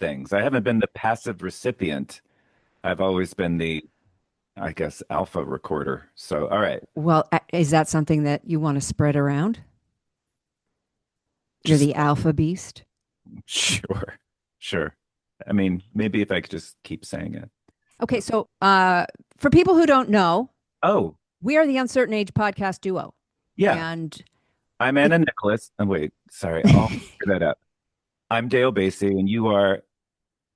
things. I haven't been the passive recipient. I've always been the, I guess, alpha recorder. So, all right, Well, is that something that you want to spread around? You're just the alpha beast. sure, sure. I mean, maybe if I could just keep saying it. Okay, so for people who don't know, Oh, we are the Uncertain Age podcast duo. yeah. And I'm it, Anna Nicholas. Oh, wait, sorry. I'll figure that out. I'm Dale Basie, and you are.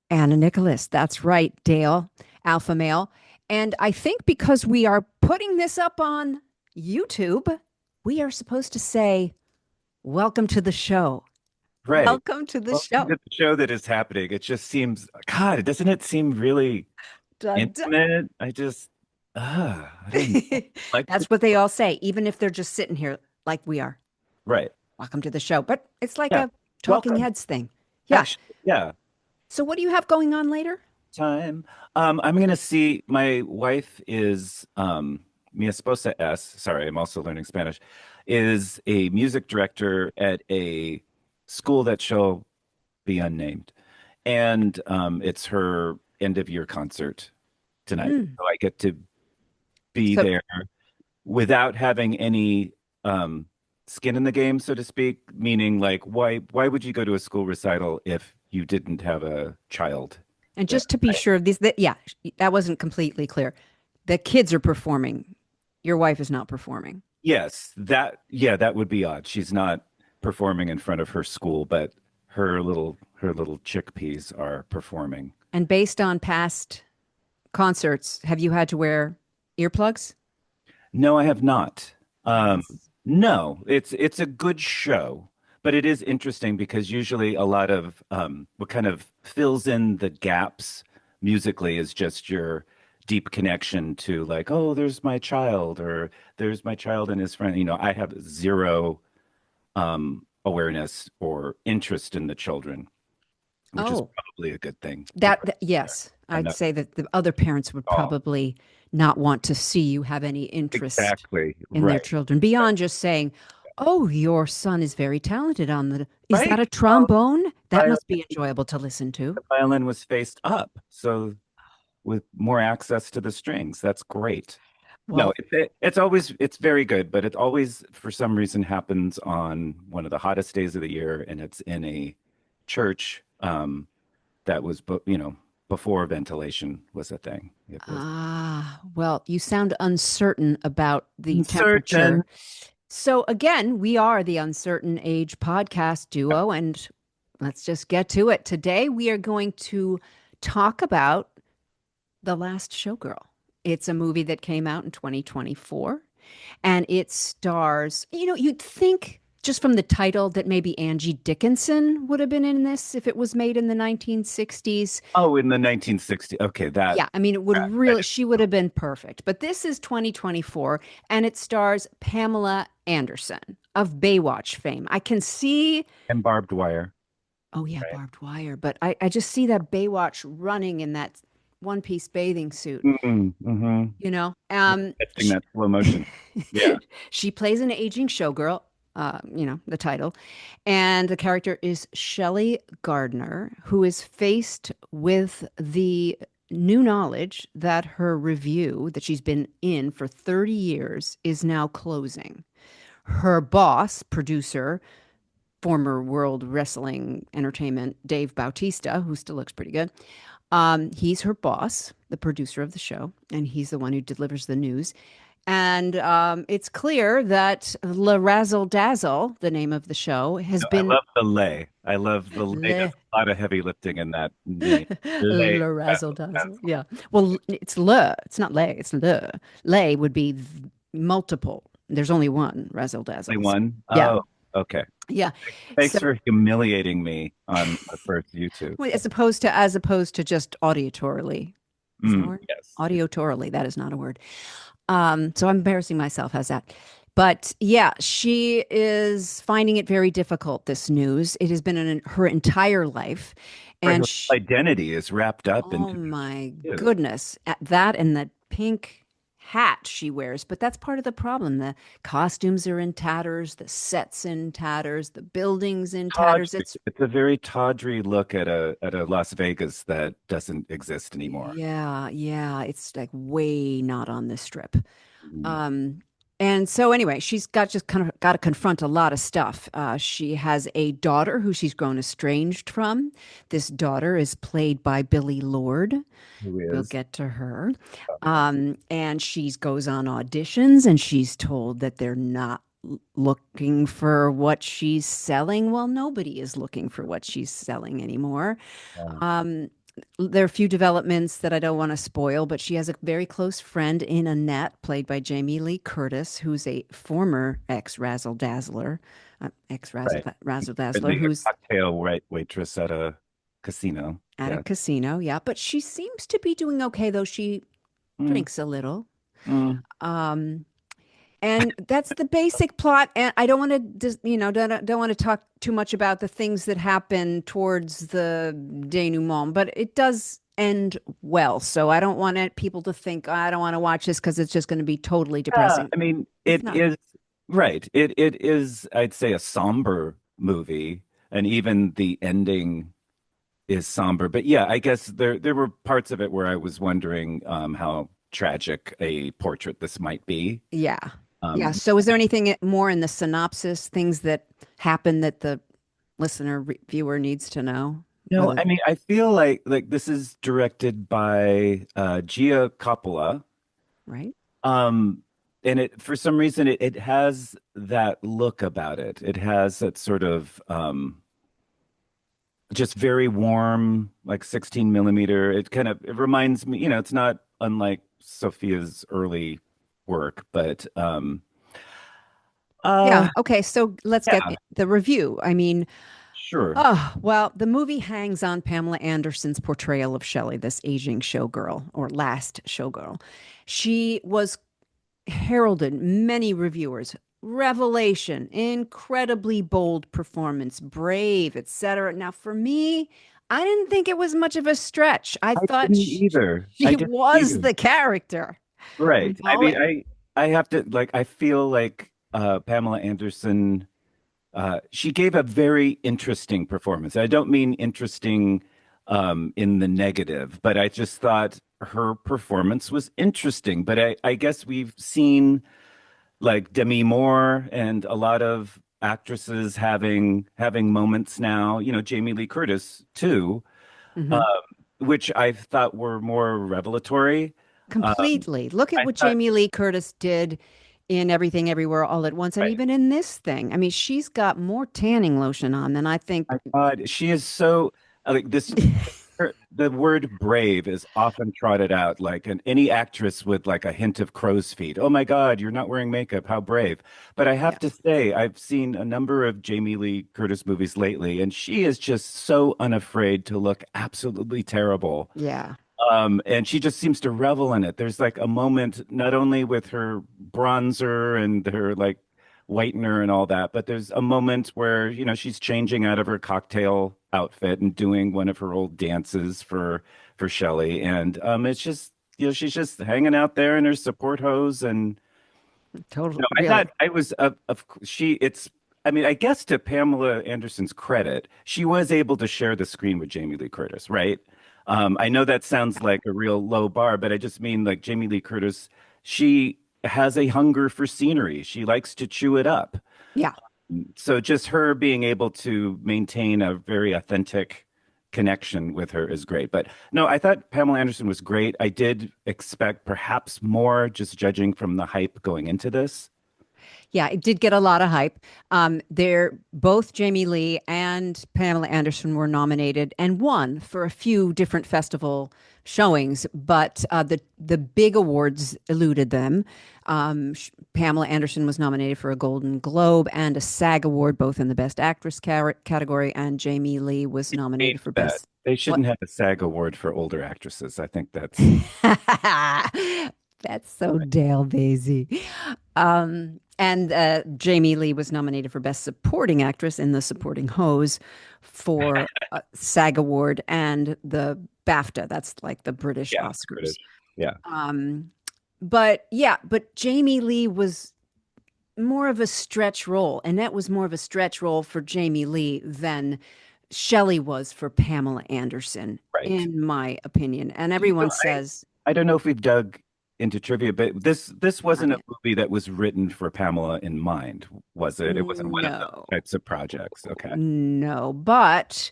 Anna Nicholas, that's right, Dale, alpha male. And I think because we are putting this up on YouTube, we are supposed to say, welcome to the show. Right. Welcome to the Well, look show. at the show that is happening. It just seems, God, doesn't it seem really Dun, dun. intimate? I don't know. Like, That's what they all say, even if they're just sitting here like we are. right. Welcome to the show. But it's like Yeah. a talking Welcome. heads thing. Yeah. Actually, yeah. So what do you have going on later? Time. I'm gonna see my wife is mi esposa es, sorry, I'm also learning Spanish, is a music director at a school that shall be unnamed. And it's her end of year concert tonight. Mm. So I get to be So there without having any skin in the game, so to speak, meaning like why would you go to a school recital if you didn't have a child And there? just to be sure, yeah, that wasn't completely clear. The kids are performing. Your wife is not performing. Yes, that would be odd. She's not performing in front of her school, but her little chickpeas are performing. And based on past concerts, have you had to wear earplugs? No, I have not. Um, Yes. no, it's a good show, but it is interesting because usually a lot of what kind of fills in the gaps musically is just your deep connection to like, oh, there's my child, or there's my child and his friend. I have zero awareness or interest in the children, which is Oh, probably a good thing. yes, I'm I'd not say that the other parents would at all. probably not want to see you have any interest Exactly. in their Right. children beyond just saying, "Oh, your son is very talented on the." Is that Right. a Well, trombone? That I must be enjoyable to listen to. the violin was faced up, so with more access to the strings. That's great. No, Well, it's very good, but it always for some reason happens on one of the hottest days of the year, and it's in a church that was, before ventilation was a thing. It was well, you sound uncertain about the temperature. uncertain. So again, we are the Uncertain Age podcast duo, and let's just get to it. Today, we are going to talk about The Last Showgirl. It's a movie that came out in 2024, and it stars, you'd think just from the title that maybe Angie Dickinson would have been in this if it was made in the 1960s. Oh, in the 1960s. Okay, Yeah, I mean, it would I really, she would have been perfect. But this is 2024, and it stars Pamela Anderson of Baywatch fame. I can see, and barbed wire. oh, yeah, Right. barbed wire, but I just see that Baywatch running in that one piece bathing suit, Mm-hmm. you know? Catching that slow motion. Yeah. She plays an aging showgirl, the title. And the character is Shelley Gardner, who is faced with the new knowledge that her review that she's been in for 30 years is now closing. Her boss, producer, former World Wrestling Entertainment Dave Bautista, who still looks pretty good, he's her boss, the producer of the show, and he's the one who delivers the news. And it's clear that La Razzle Dazzle, the name of the show, has No, I been love the lay. I love the lay. There's Le, a lot of heavy lifting in that name. Lay. La Razzle Dazzle. Yeah. Well, it's Le. It's not Lay. It's Le. Lay would be multiple. There's only one Razzle Only Dazzle. So, one? yeah. Oh, okay. Yeah. Thanks So for humiliating me on the first YouTube. well, as opposed to just auditorily. Is that a word? Yes. Audiotorally. That is not a word. So I'm embarrassing myself as that. But yeah, she is finding it very difficult, this news. It has been in her entire life. Right. And Her identity is wrapped up oh into my you. goodness, at that and that pink hat she wears, but that's part of the problem. The costumes are in tatters, the sets in tatters, the buildings in tatters. Tawdry. It's a very tawdry look at a Las Vegas that doesn't exist anymore. Yeah, yeah, it's like way not on this strip. Mhm. Um, and so anyway, she's got just kind of got to confront a lot of stuff. She has a daughter who she's grown estranged from. This daughter is played by Billie Lourd. Who We'll is? get to her. Oh, yeah. And she goes on auditions and she's told that they're not looking for what she's selling. Well, nobody is looking for what she's selling anymore. Yeah. Um, there are a few developments that I don't want to spoil, but she has a very close friend in Annette, played by Jamie Lee Curtis, who's a former ex-Razzle Dazzler, ex-Razzle Right. Razzle Dazzler, Currently a who's cocktail waitress at a casino. at a Yeah. casino. Yeah, but she seems to be doing okay, though she Mm, drinks a little. mm. Um, and that's the basic plot. And I don't want to, don't want to talk too much about the things that happen towards the denouement, but it does end well. So I don't want people to think, "Oh, I don't want to watch this because it's just going to be totally Yeah, depressing." I mean, It's it not. is right. It is, I'd say, a somber movie, and even the ending is somber. But yeah, I guess there were parts of it where I was wondering how tragic a portrait this might be. Yeah. Yeah. Um, So is there anything more in the synopsis, things that happen that the viewer needs to know? no, Whether, I mean, I feel like this is directed by Gia Coppola. right? Um, and it for some reason it has that look about it. It has that sort of just very warm, like 16 millimeter. It reminds me, it's not unlike Sophia's early work, but Yeah. uh Okay. So let's get yeah, the review. I mean, sure. oh, well, the movie hangs on Pamela Anderson's portrayal of Shelley, this aging showgirl or last showgirl. She was heralded many reviewers. Revelation, incredibly bold performance, brave, etc. Now, for me, I didn't think it was much of a stretch. I I thought didn't either. I she didn't was either. the character. Right. I All mean, I have to like I feel like Pamela Anderson she gave a very interesting performance. I don't mean interesting in the negative, but I just thought her performance was interesting. But I guess we've seen like Demi Moore and a lot of actresses having moments now, Jamie Lee Curtis too, uh, Mhm. which I thought were more revelatory. Completely. Look at I what thought, Jamie Lee Curtis did in Everything Everywhere All at Once, and right. even in this thing. I mean, she's got more tanning lotion on than I think. My God, she is so like this. The word brave is often trotted out like any actress with like a hint of crow's feet. Oh my God, you're not wearing makeup. How brave. But I Yeah. have to say, I've seen a number of Jamie Lee Curtis movies lately, and she is just so unafraid to look absolutely terrible. Yeah. And she just seems to revel in it. There's like a moment, not only with her bronzer and her like whitener and all that, but there's a moment where, she's changing out of her cocktail outfit and doing one of her old dances for Shelley. And it's just, she's just hanging out there in her support hose. And Total, I thought really. I was of I mean, I guess to Pamela Anderson's credit, she was able to share the screen with Jamie Lee Curtis, right? I know that sounds like a real low bar, but I just mean like Jamie Lee Curtis, she has a hunger for scenery. She likes to chew it up. Yeah. So just her being able to maintain a very authentic connection with her is great. But no, I thought Pamela Anderson was great. I did expect perhaps more, just judging from the hype going into this. Yeah, it did get a lot of hype. They're both Jamie Lee and Pamela Anderson were nominated and won for a few different festival showings, but the big awards eluded them. Pamela Anderson was nominated for a Golden Globe and a SAG award, both in the Best Actress category, and Jamie Lee was Hate nominated for that. Best. They What? shouldn't have a SAG award for older actresses. I think that's That's so Dale Basie. And Jamie Lee was nominated for Best Supporting Actress in The Supporting Hose for SAG Award and the BAFTA. That's like the British yeah, Oscars. British. Yeah. Um, But yeah, but Jamie Lee was more of a stretch role, and that was more of a stretch role for Jamie Lee than Shelley was for Pamela Anderson, Right. in my opinion. And You know, everyone says, I don't know if we've dug into trivia, but this not wasn't a yet. movie that was written for Pamela in mind, was it? It wasn't one of those No, types of projects. Okay. no. But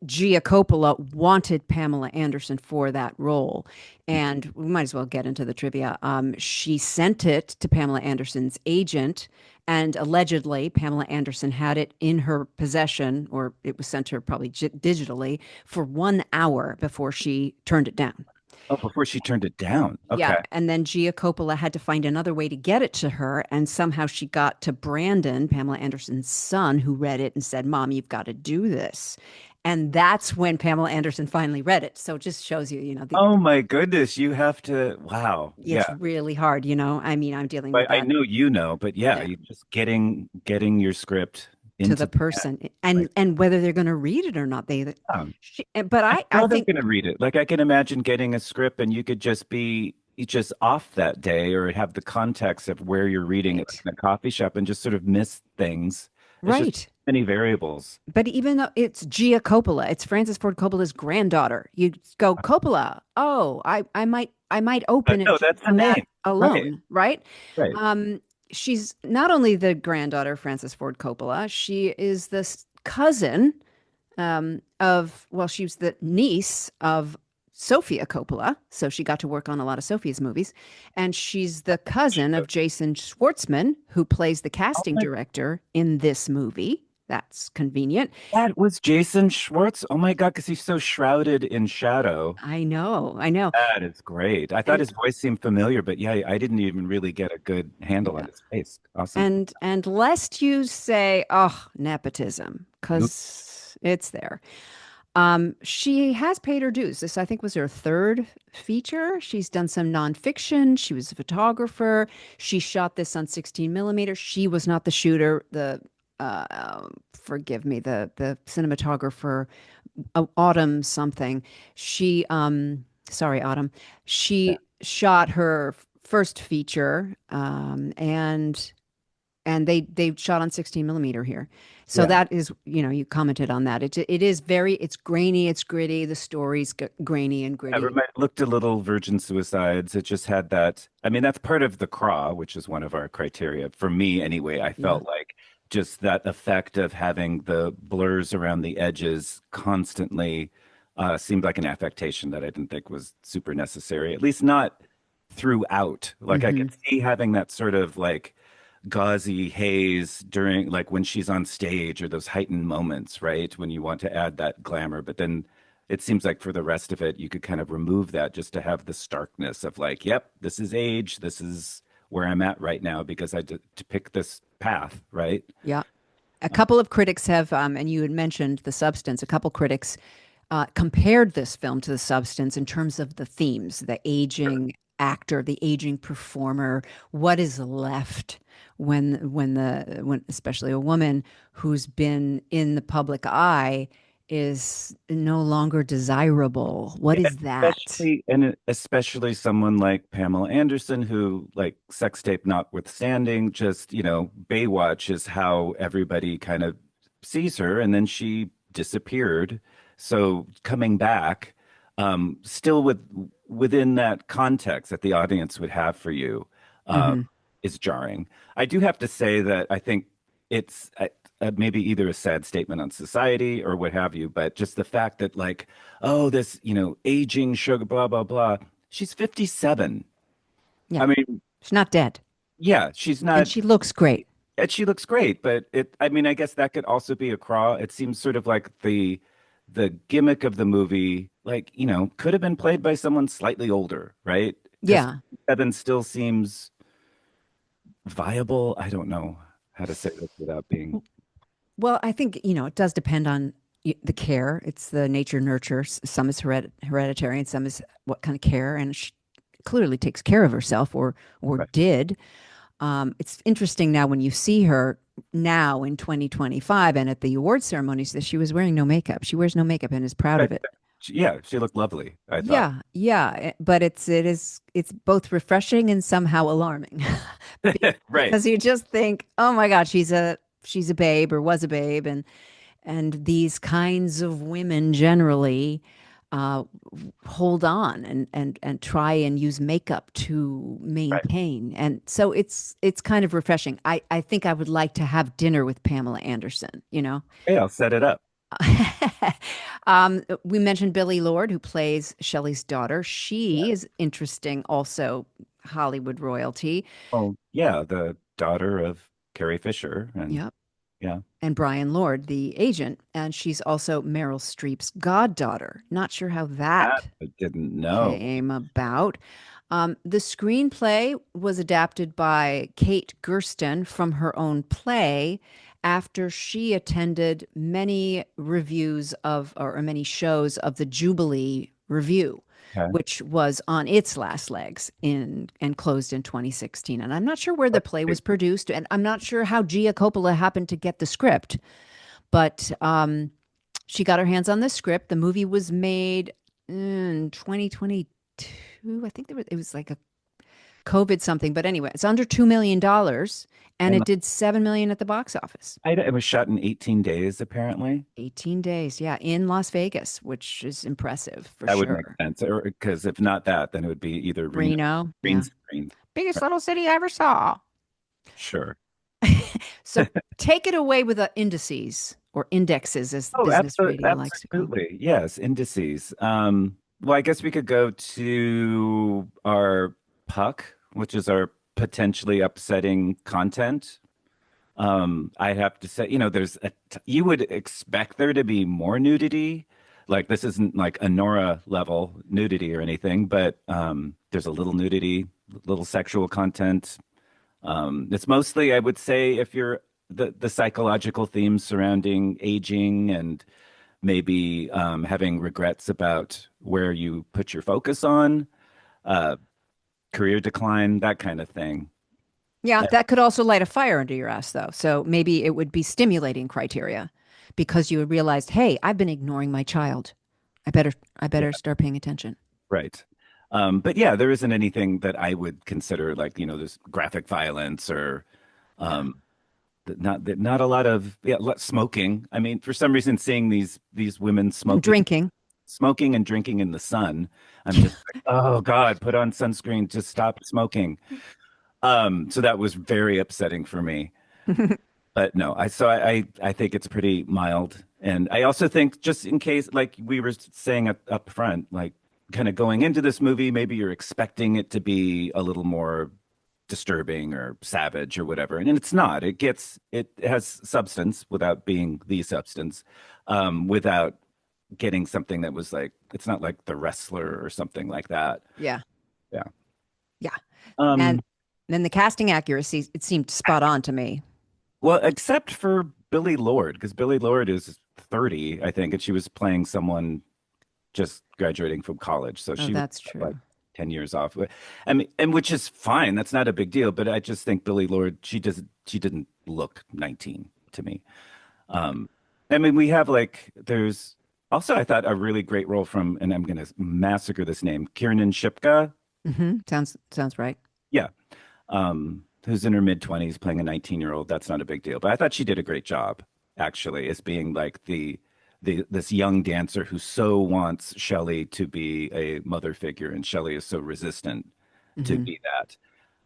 Gia Coppola wanted Pamela Anderson for that role. And we might as well get into the trivia. She sent it to Pamela Anderson's agent, and allegedly, Pamela Anderson had it in her possession, or it was sent to her probably digitally, for 1 hour before she turned it down. Oh, before she turned it down. Yeah, Okay. and then Gia Coppola had to find another way to get it to her, and somehow she got to Brandon, Pamela Anderson's son, who read it and said, "Mom, you've got to do this." And that's when Pamela Anderson finally read it. So it just shows you, Oh my goodness, you have to, wow. it's Yeah. really hard. I mean, I'm dealing with I that, know you know, but yeah, yeah, you just getting your script to into the the hand. person, and Like, whether they're going to read it or not. But I'm I sure they're think going to read it. Like I can imagine getting a script and you could just be just off that day or have the context of where you're reading it like right, in a coffee shop and just sort of miss things. There's just right. many variables. But even though it's Gia Coppola, it's Francis Ford Coppola's granddaughter. You go Coppola. Oh, I might open it No, just that's the on that name. Right, alone, right? right. Um, she's not only the granddaughter of Francis Ford Coppola, she is the cousin she was the niece of Sofia Coppola. So she got to work on a lot of Sophia's movies. And she's the cousin of Jason Schwartzman, who plays the Oh casting my, director in this movie. That's convenient. that was Jason Schwartz. Oh my God, because he's so shrouded in shadow. I know, I know. That is great. I thought And his voice seemed familiar, but yeah, I didn't even really get a good handle on yeah. his face. Awesome. And lest you say, oh, nepotism, Oop. because it's there. She has paid her dues. This, I think, was her third feature. She's done some nonfiction. She was a photographer. She shot this on 16 millimeter. She was not the shooter. Forgive me, the cinematographer, Autumn something. Sorry, Autumn. Yeah. She shot her first feature, and they shot on 16 millimeter here. So Yeah. that is, you commented on that. It's grainy, it's gritty. The story's grainy and gritty. It looked a little Virgin Suicides. It just had that. I mean, that's part of the craw, which is one of our criteria. For me, anyway, I Yeah. felt like just that effect of having the blurs around the edges constantly seemed like an affectation that I didn't think was super necessary, at least not throughout. Like I Hmm. could see having that sort of like gauzy haze during like when she's on stage or those heightened moments, right? When you want to add that glamour, but then it seems like for the rest of it, you could kind of remove that just to have the starkness of like, yep, this is age, this is where I'm at right now because I did to pick this path, right? Yeah. A couple of critics have, and you had mentioned The Substance, a couple critics compared this film to The Substance in terms of the themes, the aging actor, the aging performer, what is left when especially a woman who's been in the public eye is no longer desirable. What is that? Especially someone like Pamela Anderson, who like sex tape notwithstanding, just Baywatch is how everybody kind of sees her, and then she disappeared. So coming back, still within that context that the audience would have for you, um, Hmm. is jarring. I do have to say that I think it's maybe either a sad statement on society or what have you, but just the fact that like oh, this, aging sugar, blah, blah, blah. She's 57. Yeah, I mean, she's not dead, yeah, she's and not, she looks great. and she looks great, but I mean, I guess that could also be a craw. It seems sort of like the gimmick of the movie, like, could have been played by someone slightly older, right? Because Yeah. Evan still seems viable. I don't know how to say this without being Well, I think, it does depend on the care. It's the nature nurture. Some is hereditary and some is what kind of care. And she clearly takes care of herself or right. did. It's interesting now when you see her now in 2025 and at the award ceremonies that she was wearing no makeup. She wears no makeup and is proud of it. Yeah, she looked lovely, I thought. Yeah, yeah, but it's both refreshing and somehow alarming. Right, Because you just think, "Oh my God, she's a babe or was a babe," and these kinds of women generally uh, hold on and try and use makeup to right. maintain. And so it's kind of refreshing. I think I would like to have dinner with Pamela Anderson, you know. Hey, I'll set it up. We mentioned Billie Lourd, who plays Shelley's daughter. She is interesting, also Hollywood royalty. Oh, yeah, the daughter of Carrie Fisher, and Yep. yeah, And Brian Lord, the agent. And she's also Meryl Streep's goddaughter. Not sure how that that I didn't know. came about. The screenplay was adapted by Kate Gersten from her own play after she attended many reviews of, or many shows of the Jubilee Review, Okay. which was on its last legs in and closed in 2016. And I'm not sure where the play was produced, and I'm not sure how Gia Coppola happened to get the script, but she got her hands on the script. The movie was made in 2022. I think it was like a COVID something, but anyway, it's under $2 million, and And it did 7 million at the box office. it was shot in 18 days, apparently. 18 days, yeah, in Las Vegas, which is impressive for That would make sure. sense. Or because if not that, then it would be either Reno, Reno, green yeah, screen. biggest Right. little city I ever saw. Sure. So take it away with the indices or indexes, as Oh, business radio likes to call them. absolutely. Yes, indices. Well, I guess we could go to our puck, which is our potentially upsetting content. I have to say, you would expect there to be more nudity. Like this isn't like a Nora level nudity or anything, but there's a little nudity, little sexual content. It's mostly, I would say, if you're the psychological themes surrounding aging and maybe having regrets about where you put your focus on, uh, career decline, that kind of thing. Yeah, that could also light a fire under your ass, though. So maybe it would be stimulating criteria because you would realize, hey, I've been ignoring my child. I Yeah, better start paying attention. right. But yeah, there isn't anything that I would consider like, there's graphic violence or Yeah. um, not a lot of smoking. I mean, for some reason, seeing these women And drinking. smoking and drinking in the sun, I'm just like, oh God, put on sunscreen, just stop smoking. So that was very upsetting for me. But no, I think it's pretty mild. And I also think just in case, like we were saying up front, like kind of going into this movie, maybe you're expecting it to be a little more disturbing or savage or whatever. And it's not. It has substance without being the substance, without getting something that was like, it's not like The Wrestler or something like that. Yeah. Yeah. Yeah. And Um, then the casting accuracy, it seemed spot on to me. well, except for Billie Lourd, because Billie Lourd is 30, I think, and she was playing someone just graduating from college. So Oh, she was that's like true. 10 years off. I mean, and which is fine. That's not a big deal. But I just think Billie Lourd, she didn't look 19 to me. Um, I mean, we have like, there's also, I thought, a really great role from, and I'm going to massacre this name, Kiernan Shipka. Sounds right. Yeah. Who's in her mid 20s playing a 19-year-old. That's not a big deal. But I thought she did a great job, actually, as being like this young dancer who so wants Shelley to be a mother figure, and Shelley is so resistant to Hmm. be that.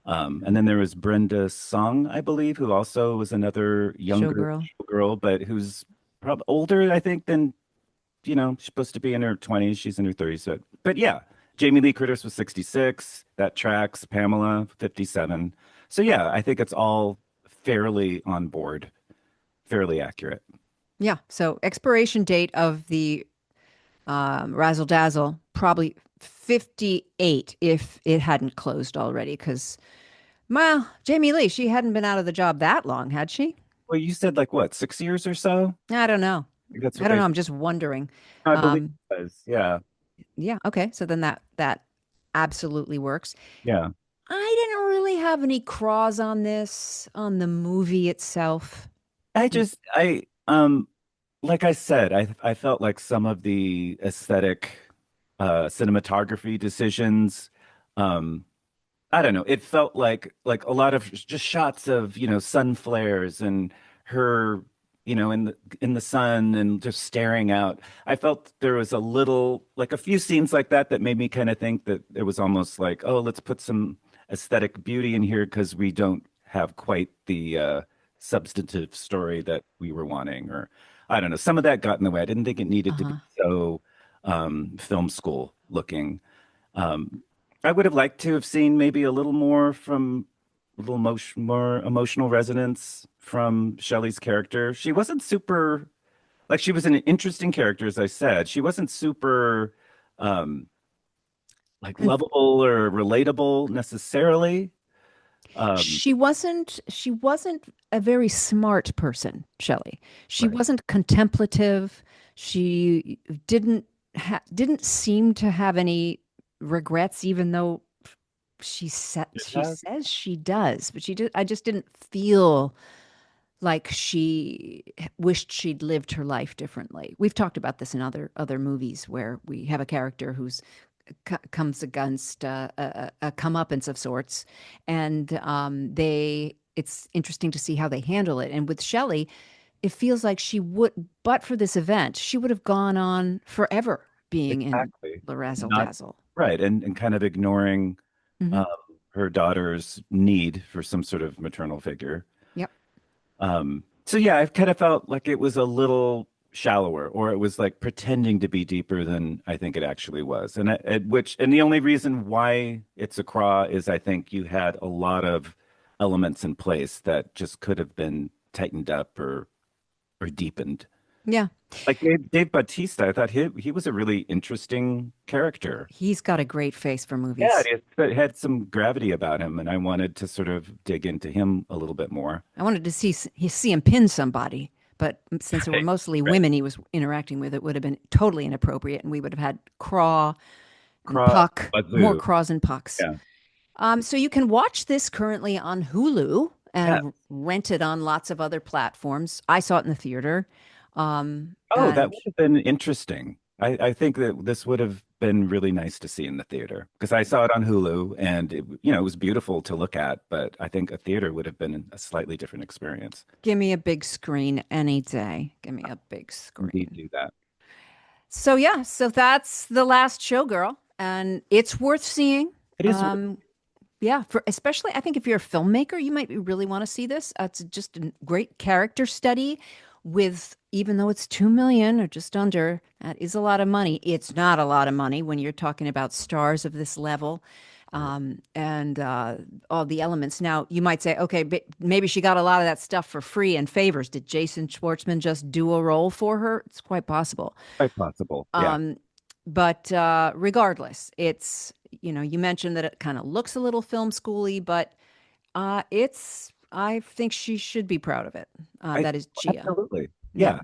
And then there was Brenda Song, I believe, who also was another younger Showgirl. girl, but who's probably older, I think, than she's supposed to be in her 20s. She's in her 30s. But yeah, Jamie Lee Curtis was 66. That tracks. Pamela, 57. So yeah, I think it's all fairly on board, fairly accurate. Yeah. So expiration date of the Razzle Dazzle, probably 58 if it hadn't closed already. Because, well, Jamie Lee, she hadn't been out of the job that long, had she? Well, you said like what, 6 years or so? I don't know. I think that's I what don't know. they, I'm just wondering. I believe Um, it was. Yeah. yeah. Okay. So then that absolutely works. Yeah. I didn't really have any craws on this, on the movie itself. I just, I, um, like I said, I felt like some of the aesthetic cinematography decisions, um, I don't know. It felt like a lot of just shots of, sun flares and her, in the sun and just staring out. I felt there was a little like a few scenes like that made me kind of think that it was almost like, oh, let's put some aesthetic beauty in here because we don't have quite the substantive story that we were wanting, or I don't know. Some of that got in the way. I didn't think it needed to be Uh-huh. so film school looking. Um, I would have liked to have seen maybe a little more from a little more emotional resonance from Shelley's character. She wasn't super, like she was an interesting character, as I said. She wasn't super like lovable or relatable necessarily. Um, She wasn't a very smart person, Shelley. She right. wasn't contemplative. She didn't seem to have any regrets, even though Should she have. says she does, but I just didn't feel like she wished she'd lived her life differently. We've talked about this in other movies where we have a character who's comes against a comeuppance of sorts, and they it's interesting to see how they handle it. And with Shelley, it feels like she would, but for this event, she would have gone on forever being in Exactly. La Razzle Not Dazzle. right. And kind of ignoring Hmm. um, her daughter's need for some sort of maternal figure. Yep. So yeah, I kind of felt like it was a little shallower, or it was like pretending to be deeper than I think it actually was. And the only reason why it's a craw is I think you had a lot of elements in place that just could have been tightened up or deepened. Yeah. Like Dave Bautista, I thought he was a really interesting character. He's got a great face for Yeah, movies. it had some gravity about him, and I wanted to sort of dig into him a little bit more. I wanted to see him pin somebody, but since there were Right, mostly right. women he was interacting with, it would have been totally inappropriate, and we would have had Craw and Craw, Puck, more Wazoo. Craws and Pucks. Yeah. So you can watch this currently on Hulu Yeah. and rent it on lots of other platforms. I saw it in the theater, Oh, that and would have been interesting. I think that this would have been really nice to see in the theater because I saw it on Hulu and it was beautiful to look at, but I think a theater would have been a slightly different experience. give me a big screen any day. Give me a big Indeed, screen. do that. So yeah, so that's The Last Showgirl, and it's worth seeing. It is. Um, Yeah, for especially I think if you're a filmmaker, you might really want to see this. It's just a great character study with even though it's 2 million or just under, that is a lot of money. It's not a lot of money when you're talking about stars of this level. And all the elements. Now, you might say, okay, maybe she got a lot of that stuff for free and favors. Did Jason Schwartzman just do a role for her? It's quite possible. Quite possible. Yeah. Um, but regardless, it's, you mentioned that it kind of looks a little film schooly, but I think she should be proud of it. I That is Gia. Absolutely. Yeah. Yeah.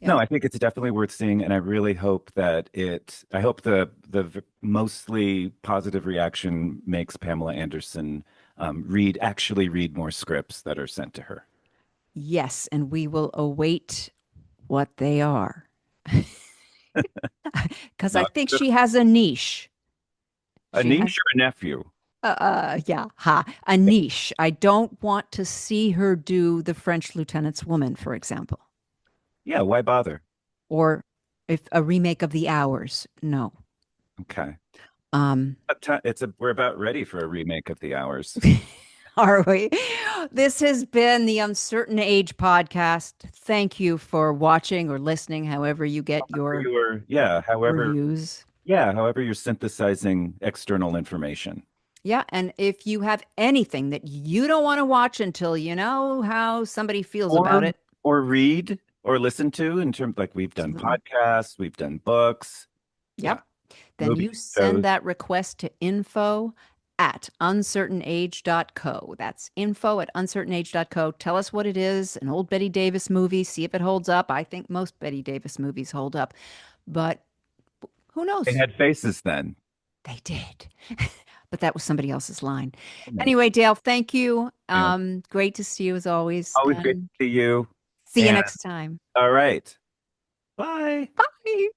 Yeah. No, I think it's definitely worth seeing, and I really hope that I hope the mostly positive reaction makes Pamela Anderson actually read more scripts that are sent to her. Yes. And we will await what they are because I Not think just she has a niche. a She has, niece or a nephew. yeah, a niche. I don't want to see her do the French Lieutenant's Woman, for example, Yeah, why bother? or if a remake of The Hours. No. Okay. Um, We're about ready for a remake of The Hours. are we? This has been the Uncertain Age podcast. Thank you for watching or listening, however you get your reviews. However you're synthesizing external information. Yeah, and if you have anything that you don't want to watch until you know how somebody feels about Or it, or read or listen to in terms like we've done absolutely. podcasts, we've done books, yeah, Yep. Then movie you send shows. that request to info@uncertainage.co. That's info@uncertainage.co. Tell us what it is, an old Betty Davis movie, see if it holds up. I think most Betty Davis movies hold up, but who They knows? had faces then. They did. But that was somebody else's line. Almost. Anyway, Dale, thank you. Yeah. Great to see you as always, Always great and to see you. see you And next time. all right. Bye. Bye.